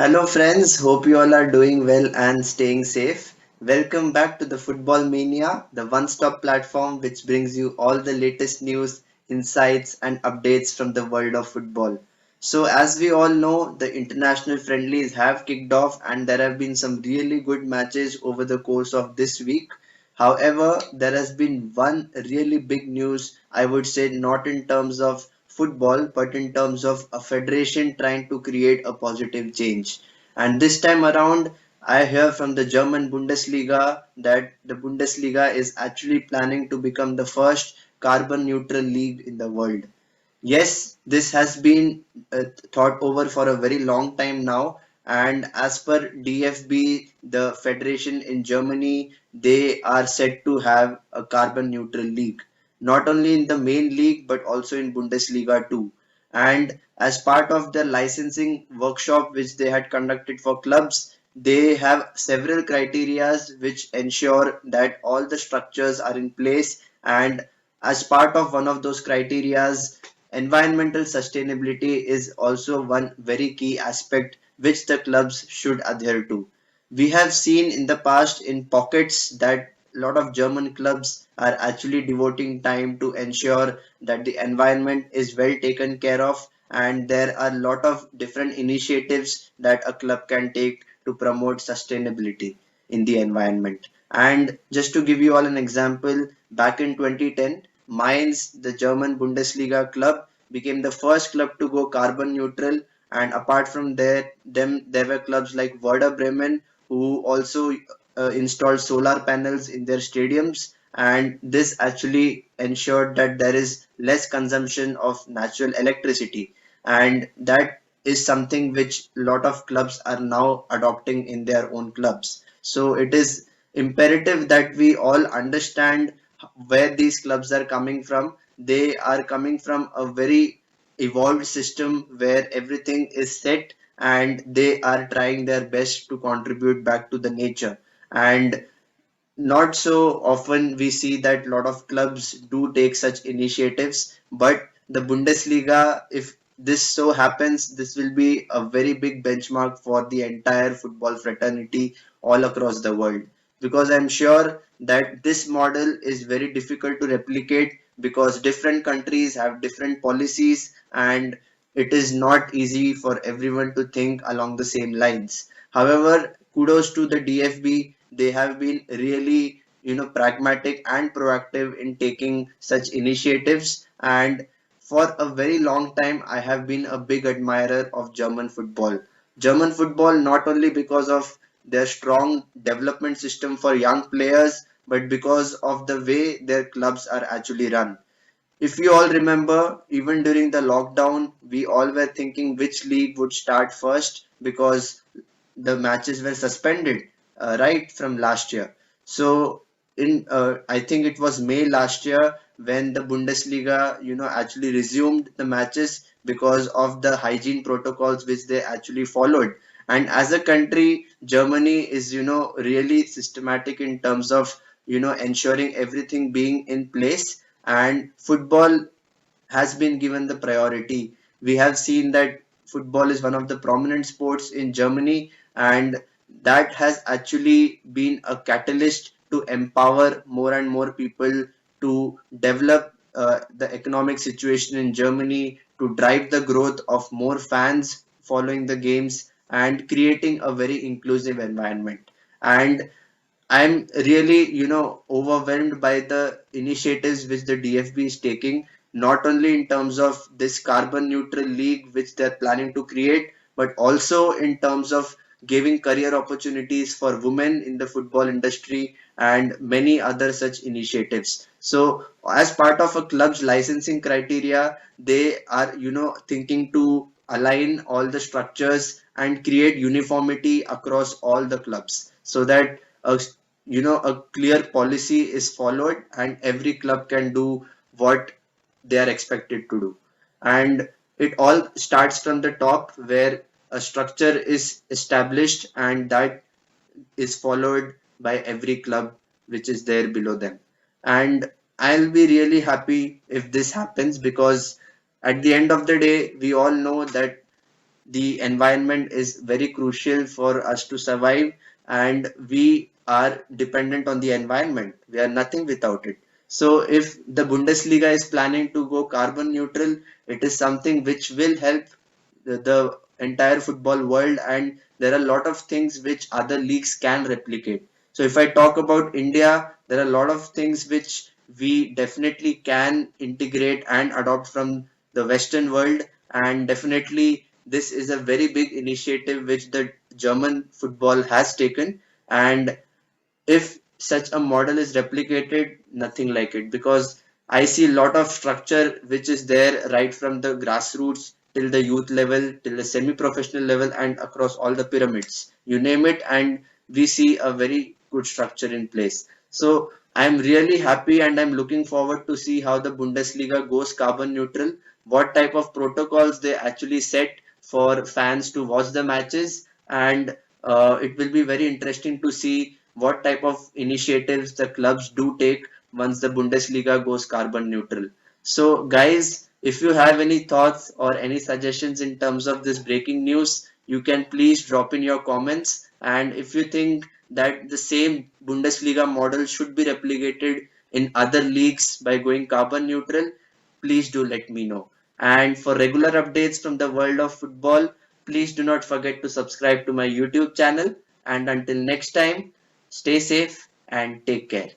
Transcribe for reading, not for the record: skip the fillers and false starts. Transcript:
Hello, friends. Hope you all are doing well and staying safe. Welcome back to the Football Mania, the one stop platform which brings you all the latest news, insights, and updates from the world of football. So, as we all know, the international friendlies have kicked off, and there have been some really good matches over the course of this week. However, there has been one really big news, I would say, not in terms of football, but in terms of a federation trying to create a positive change. And this time around, I hear from the German Bundesliga that the Bundesliga is actually planning to become the first carbon neutral league in the world. Yes, this has been thought over for a very long time now, and as per DFB, the federation in Germany, they are set to have a carbon neutral league, not only in the main league but also in Bundesliga too. And as part of the licensing workshop which they had conducted for clubs, they have several criterias which ensure that all the structures are in place, and as part of one of those criterias, environmental sustainability is also one very key aspect which the clubs should adhere to. We have seen in the past in pockets that a lot of German clubs are actually devoting time to ensure that the environment is well taken care of, and there are a lot of different initiatives that a club can take to promote sustainability in the environment. And just to give you all an example, back in 2010, Mainz, the German Bundesliga club, became the first club to go carbon neutral. And apart from them, there were clubs like Werder Bremen who also installed solar panels in their stadiums. And this actually ensured that there is less consumption of natural electricity. And that is something which a lot of clubs are now adopting in their own clubs. So it is imperative that we all understand where these clubs are coming from. They are coming from a very evolved system where everything is set, and they are trying their best to contribute back to the nature. And not so often we see that a lot of clubs do take such initiatives, but the Bundesliga, if this so happens, this will be a very big benchmark for the entire football fraternity all across the world. Because I'm sure that this model is very difficult to replicate because different countries have different policies, and it is not easy for everyone to think along the same lines. However, kudos to the DFB. They have been really, pragmatic and proactive in taking such initiatives. And for a very long time, I have been a big admirer of German football. German football, not only because of their strong development system for young players, but because of the way their clubs are actually run. If you all remember, even during the lockdown, we all were thinking which league would start first because the matches were suspended, right, from last year. So in I think it was May last year when the Bundesliga, actually resumed the matches because of the hygiene protocols which they actually followed. And as a country, Germany is, really systematic in terms of, ensuring everything being in place, and football has been given the priority. We have seen that football is one of the prominent sports in Germany, and that has actually been a catalyst to empower more and more people to develop the economic situation in Germany, to drive the growth of more fans following the games, and creating a very inclusive environment. And I'm really, overwhelmed by the initiatives which the DFB is taking, not only in terms of this carbon neutral league which they're planning to create, but also in terms of giving career opportunities for women in the football industry and many other such initiatives. So, as part of a club's licensing criteria, they are, thinking to align all the structures and create uniformity across all the clubs so that a clear policy is followed and every club can do what they are expected to do. And it all starts from the top where a structure is established, and that is followed by every club which is there below them. And I'll be really happy if this happens because at the end of the day, we all know that the environment is very crucial for us to survive, and we are dependent on the environment. We are nothing without it. So if the Bundesliga is planning to go carbon neutral, it is something which will help the entire football world, and there are a lot of things which other leagues can replicate. So if I talk about India, there are a lot of things which we definitely can integrate and adopt from the Western world, and definitely this is a very big initiative which the German football has taken. And if such a model is replicated, nothing like it, because I see a lot of structure which is there right from the grassroots till the youth level, till the semi-professional level, and across all the pyramids. You name it, and we see a very good structure in place. So I'm really happy and I'm looking forward to see how the Bundesliga goes carbon neutral, what type of protocols they actually set for fans to watch the matches, and it will be very interesting to see what type of initiatives the clubs do take once the Bundesliga goes carbon neutral. So, guys, if you have any thoughts or any suggestions in terms of this breaking news, you can please drop in your comments. And if you think that the same Bundesliga model should be replicated in other leagues by going carbon neutral, please do let me know. And for regular updates from the world of football, please do not forget to subscribe to my YouTube channel. And until next time, stay safe and take care.